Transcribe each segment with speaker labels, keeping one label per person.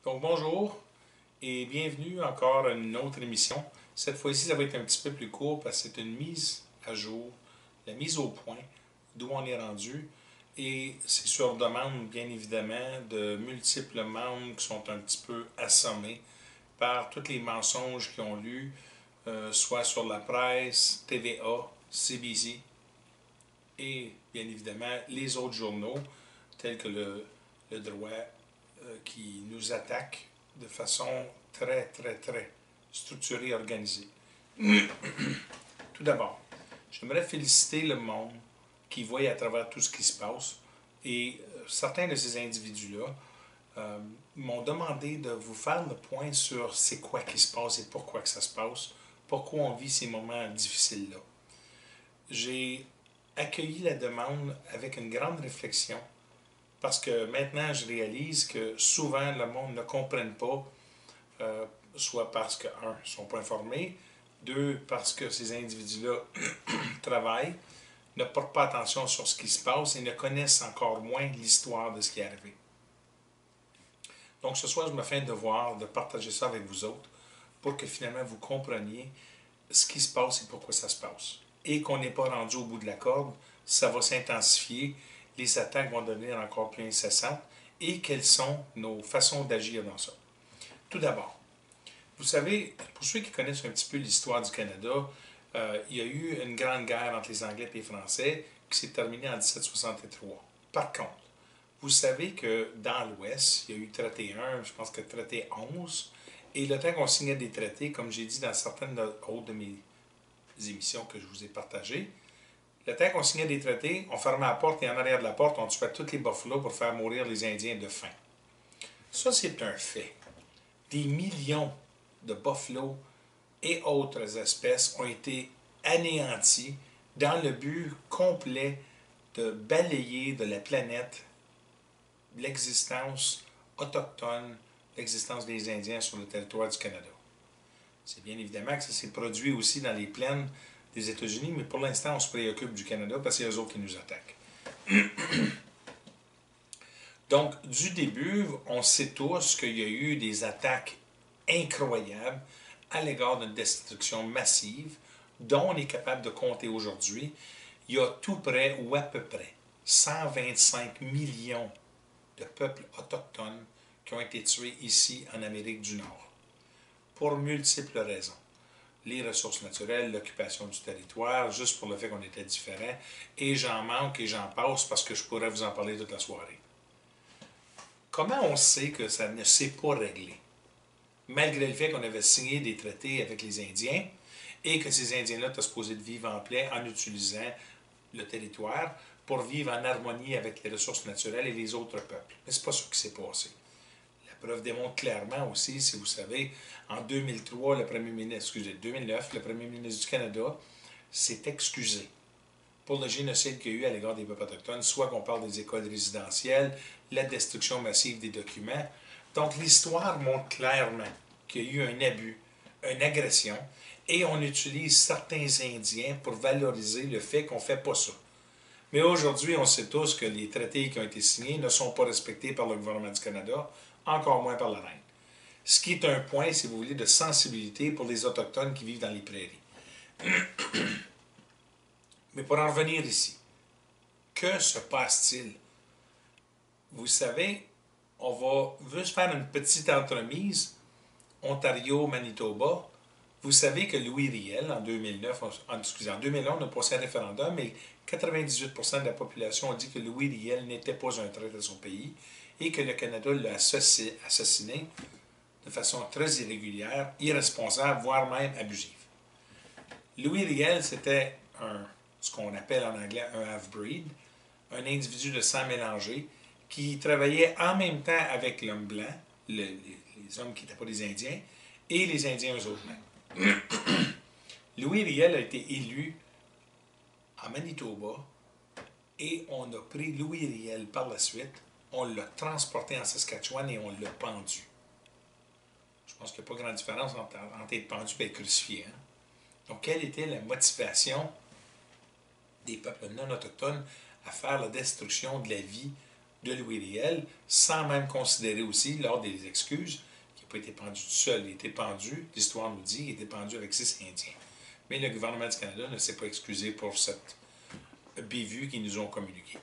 Speaker 1: Donc bonjour et bienvenue encore à une autre émission. Cette fois-ci, ça va être un petit peu plus court parce que c'est une mise à jour, la mise au point d'où on est rendu. Et c'est sur demande, bien évidemment, de multiples membres qui sont un petit peu assommés par tous les mensonges qu'ils ont lus, soit sur la presse, TVA, CBC et bien évidemment les autres journaux tels que le droit qui nous attaque de façon très structurée et organisée. Tout d'abord, j'aimerais féliciter le monde qui voit à travers tout ce qui se passe et certains de ces individus-là m'ont demandé de vous faire le point sur c'est quoi qui se passe et pourquoi que ça se passe, pourquoi on vit ces moments difficiles-là. J'ai accueilli la demande avec une grande réflexion parce que maintenant, je réalise que souvent, le monde ne comprenne pas, soit parce que, un, ils ne sont pas informés, deux, parce que ces individus-là travaillent, ne portent pas attention sur ce qui se passe et ne connaissent encore moins l'histoire de ce qui est arrivé. Donc ce soir, je me fais un devoir de partager ça avec vous autres pour que finalement vous compreniez ce qui se passe et pourquoi ça se passe. Et qu'on n'est pas rendu au bout de la corde, ça va s'intensifier, les attaques vont devenir encore plus incessantes et quelles sont nos façons d'agir dans ça. Tout d'abord, vous savez, pour ceux qui connaissent un petit peu l'histoire du Canada, il y a eu une grande guerre entre les Anglais et les Français qui s'est terminée en 1763. Par contre, vous savez que dans l'Ouest, il y a eu traité 1, je pense que traité 11, et le temps qu'on signait des traités, comme j'ai dit dans certaines autres de mes émissions que je vous ai partagées, le temps qu'on signait des traités, on fermait la porte et en arrière de la porte, on tuait tous les buffalo pour faire mourir les Indiens de faim. Ça, c'est un fait. Des millions de buffalo et autres espèces ont été anéantis dans le but complet de balayer de la planète l'existence autochtone, l'existence des Indiens sur le territoire du Canada. C'est bien évidemment que ça s'est produit aussi dans les plaines des États-Unis, mais pour l'instant, on se préoccupe du Canada parce que c'est eux autres qui nous attaquent. Donc, du début, on sait tous qu'il y a eu des attaques incroyables à l'égard d'une destruction massive dont on est capable de compter aujourd'hui. Il y a tout près ou à peu près 125 millions de peuples autochtones qui ont été tués ici en Amérique du Nord pour multiples raisons. Les ressources naturelles, l'occupation du territoire, juste pour le fait qu'on était différents, et j'en manque et j'en passe parce que je pourrais vous en parler toute la soirée. Comment on sait que ça ne s'est pas réglé? Malgré le fait qu'on avait signé des traités avec les Indiens et que ces Indiens-là étaient supposés de vivre en paix en utilisant le territoire pour vivre en harmonie avec les ressources naturelles et les autres peuples. Mais ce n'est pas ça qui s'est passé. La preuve démontre clairement aussi, si vous savez, en 2003, 2009, le premier ministre du Canada s'est excusé pour le génocide qu'il y a eu à l'égard des peuples autochtones, soit qu'on parle des écoles résidentielles, la destruction massive des documents. Donc l'histoire montre clairement qu'il y a eu un abus, une agression, et on utilise certains Indiens pour valoriser le fait qu'on ne fait pas ça. Mais aujourd'hui, on sait tous que les traités qui ont été signés ne sont pas respectés par le gouvernement du Canada, encore moins par la reine. Ce qui est un point, si vous voulez, de sensibilité pour les Autochtones qui vivent dans les prairies. Mais pour en revenir ici, que se passe-t-il? Vous savez, on va juste faire une petite entremise. Ontario, Manitoba. Vous savez que Louis Riel, en 2009, en 2011, on a passé un référendum et 98% de la population a dit que Louis Riel n'était pas un traître de son pays et que le Canada l'a assassiné de façon très irrégulière, irresponsable, voire même abusive. Louis Riel, c'était ce qu'on appelle en anglais un half-breed, un individu de sang mélangé qui travaillait en même temps avec l'homme blanc, les hommes qui n'étaient pas des Indiens, et les Indiens eux autres mêmes. Louis Riel a été élu en Manitoba et on a pris Louis Riel par la suite, on l'a transporté en Saskatchewan et on l'a pendu. Je pense qu'il n'y a pas grande différence entre être pendu et être crucifié. Hein? Donc, quelle était la motivation des peuples non autochtones à faire la destruction de la vie de Louis Riel, sans même considérer aussi, lors des excuses, qu'il n'a pas été pendu tout seul. Il a été pendu, l'histoire nous dit, il a été pendu avec 6 Indiens. Mais le gouvernement du Canada ne s'est pas excusé pour cette bévue qu'ils nous ont communiquée.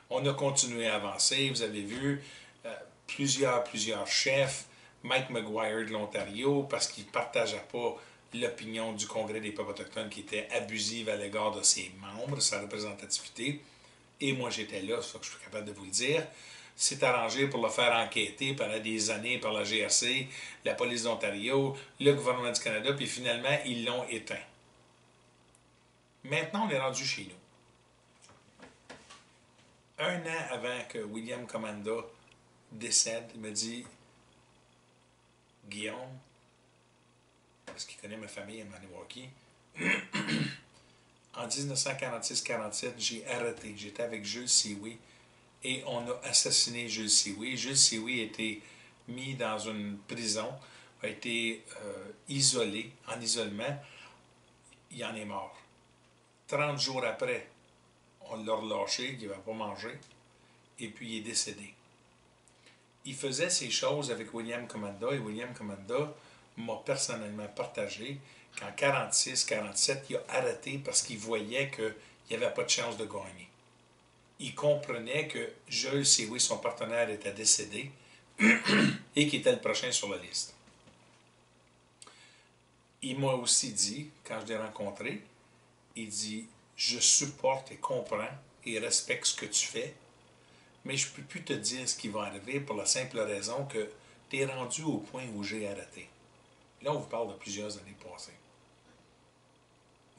Speaker 1: On a continué à avancer. Vous avez vu plusieurs chefs, Mike Maguire de l'Ontario, parce qu'il ne partageait pas l'opinion du Congrès des peuples autochtones qui était abusive à l'égard de ses membres, sa représentativité. Et moi, j'étais là, c'est ça que je suis capable de vous le dire. C'est arrangé pour le faire enquêter pendant des années par la GRC, la police d'Ontario, le gouvernement du Canada, puis finalement, ils l'ont éteint. Maintenant, on est rendu chez nous. Un an avant que William Commanda décède, il me dit « Guillaume, parce qu'il connaît ma famille à Maniwaki, en 1946-47, j'ai arrêté. J'étais avec Jules Sioui et on a assassiné Jules Sioui. Jules Sioui a été mis dans une prison, a été isolé, en isolement. Il en est mort. 30 jours après, on l'a relâché, il n'avait pas mangé, et puis il est décédé. Il faisait ces choses avec William Commanda, et William Commanda m'a personnellement partagé qu'en 46-47, il a arrêté parce qu'il voyait qu'il n'y avait pas de chance de gagner. Il comprenait que Jules Sioui, son partenaire, était décédé et qu'il était le prochain sur la liste. Il m'a aussi dit, quand je l'ai rencontré, il dit « Je supporte et comprends et respecte ce que tu fais, mais je ne peux plus te dire ce qui va arriver pour la simple raison que tu es rendu au point où j'ai arrêté. » Là, on vous parle de plusieurs années passées.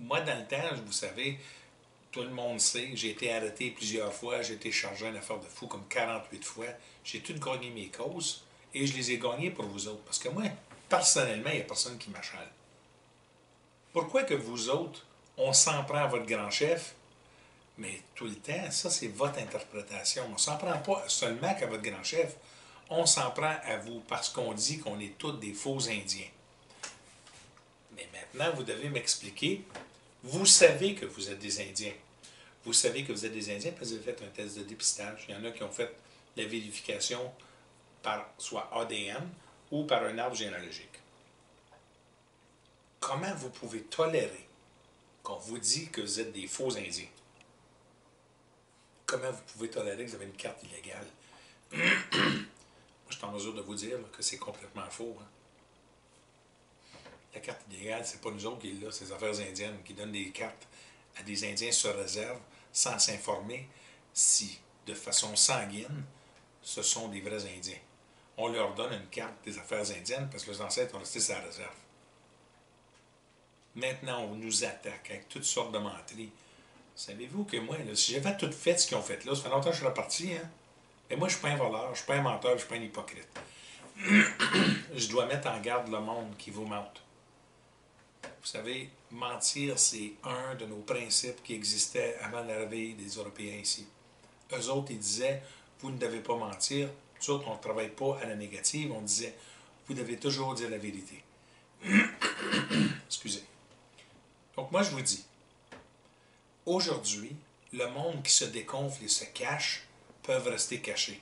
Speaker 1: Moi, dans le temps, vous savez, tout le monde sait, j'ai été arrêté plusieurs fois, j'ai été chargé d'une affaire de fou comme 48 fois. J'ai tout gagné mes causes et je les ai gagnées pour vous autres. Parce que moi, personnellement, il n'y a personne qui m'achale. Pourquoi que vous autres, on s'en prend à votre grand chef, mais tout le temps, ça c'est votre interprétation. On ne s'en prend pas seulement qu'à votre grand chef, on s'en prend à vous parce qu'on dit qu'on est tous des faux Indiens. Mais maintenant, vous devez m'expliquer, vous savez que vous êtes des Indiens. Vous savez que vous êtes des Indiens parce que vous avez fait un test de dépistage. Il y en a qui ont fait la vérification par soit ADN ou par un arbre généalogique. Comment vous pouvez tolérer qu'on vous dit que vous êtes des faux Indiens? Comment vous pouvez tolérer que vous avez une carte illégale? Moi, je suis en mesure de vous dire que c'est complètement faux. Hein? La carte illégale, c'est pas nous autres qui l'ont, c'est les affaires indiennes qui donnent des cartes à des Indiens sur réserve sans s'informer si, de façon sanguine, ce sont des vrais Indiens. On leur donne une carte des affaires indiennes parce que les ancêtres ont resté sur la réserve. Maintenant, on nous attaque avec toutes sortes de menteries. Savez-vous que moi, là, si j'avais tout fait ce qu'ils ont fait là, ça fait longtemps que je suis reparti, hein? Mais moi, je ne suis pas un voleur, je ne suis pas un menteur, je ne suis pas un hypocrite. Je dois mettre en garde le monde qui vous mente. Vous savez, mentir, c'est un de nos principes qui existait avant l'arrivée des Européens ici. Eux autres, ils disaient, vous ne devez pas mentir. Nous autres, on ne travaille pas à la négative, on disait, vous devez toujours dire la vérité. Excusez. Donc moi, je vous dis, aujourd'hui, le monde qui se dégonfle et se cache peuvent rester cachés.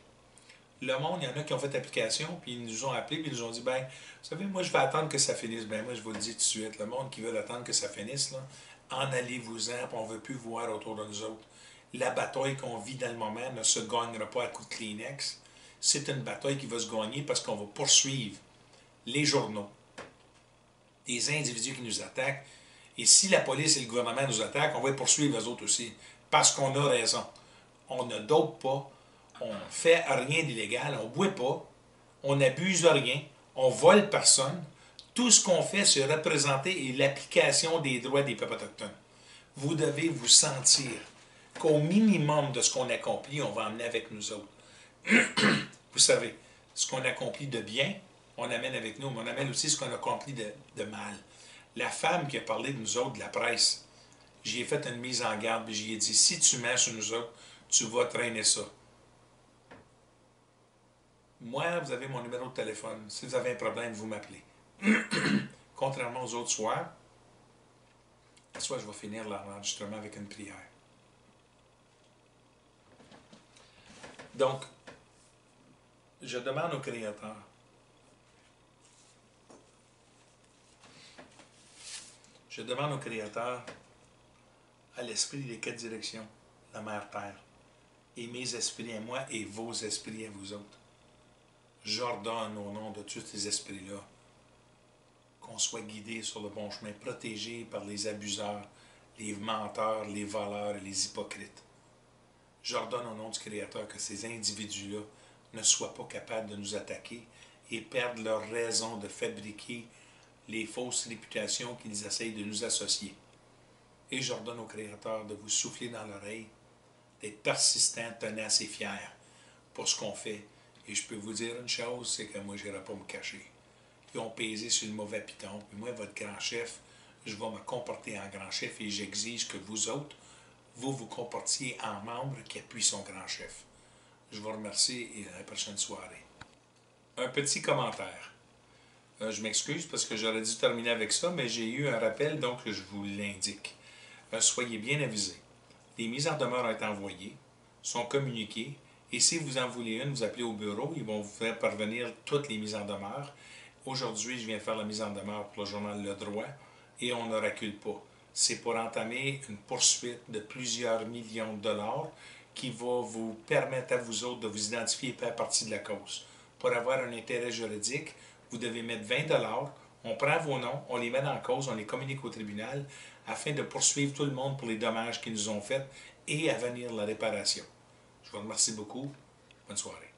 Speaker 1: Le monde, il y en a qui ont fait application, puis ils nous ont appelés, puis ils nous ont dit, ben, vous savez, moi, je vais attendre que ça finisse. Ben, moi, je vous le dis tout de suite, le monde qui veut attendre que ça finisse, là, en allez-vous-en, puis on ne veut plus voir autour de nous autres. La bataille qu'on vit dans le moment ne se gagnera pas à coup de Kleenex. C'est une bataille qui va se gagner parce qu'on va poursuivre les journaux, des individus qui nous attaquent. Et si la police et le gouvernement nous attaquent, on va poursuivre les autres aussi. Parce qu'on a raison. On ne dope pas, on ne fait rien d'illégal, on ne boit pas, on n'abuse de rien, on vole personne. Tout ce qu'on fait, c'est représenter l'application des droits des peuples autochtones. Vous devez vous sentir qu'au minimum de ce qu'on accomplit, on va emmener avec nous autres. Vous savez, ce qu'on accomplit de bien, on amène avec nous, mais on amène aussi ce qu'on accomplit de mal. La femme qui a parlé de nous autres, de la presse, j'y ai fait une mise en garde, et j'y ai dit, si tu mets sur nous autres, tu vas traîner ça. Moi, vous avez mon numéro de téléphone. Si vous avez un problème, vous m'appelez. Contrairement aux autres soirs, soit je vais finir l'enregistrement avec une prière. Donc, Je demande au Créateur à l'esprit des quatre directions, la mère Terre, et mes esprits à moi et vos esprits à vous autres. J'ordonne au nom de tous ces esprits-là qu'on soit guidés sur le bon chemin, protégés par les abuseurs, les menteurs, les voleurs et les hypocrites. J'ordonne au nom du Créateur que ces individus-là ne soient pas capables de nous attaquer et perdent leur raison de fabriquer les fausses réputations qu'ils essayent de nous associer. Et j'ordonne au Créateur de vous souffler dans l'oreille, d'être persistant, tenace et fier pour ce qu'on fait. Et je peux vous dire une chose, c'est que moi, je n'irai pas me cacher. Ils ont pesé sur le mauvais piton. Puis moi, votre grand chef, je vais me comporter en grand chef et j'exige que vous autres, vous vous comportiez en membre qui appuie son grand chef. Je vous remercie et à la prochaine soirée. Un petit commentaire. Je m'excuse parce que j'aurais dû terminer avec ça, mais j'ai eu un rappel, donc je vous l'indique. Soyez bien avisés. Les mises en demeure ont été envoyées, sont communiquées, et si vous en voulez une, vous appelez au bureau, ils vont vous faire parvenir toutes les mises en demeure. Aujourd'hui, je viens de faire la mise en demeure pour le journal Le Droit, et on ne recule pas. C'est pour entamer une poursuite de plusieurs millions de dollars qui va vous permettre à vous autres de vous identifier et faire partie de la cause. Pour avoir un intérêt juridique, vous devez mettre 20 dollars. On prend vos noms, on les met dans la cause, on les communique au tribunal afin de poursuivre tout le monde pour les dommages qu'ils nous ont faits et à venir la réparation. Je vous remercie beaucoup. Bonne soirée.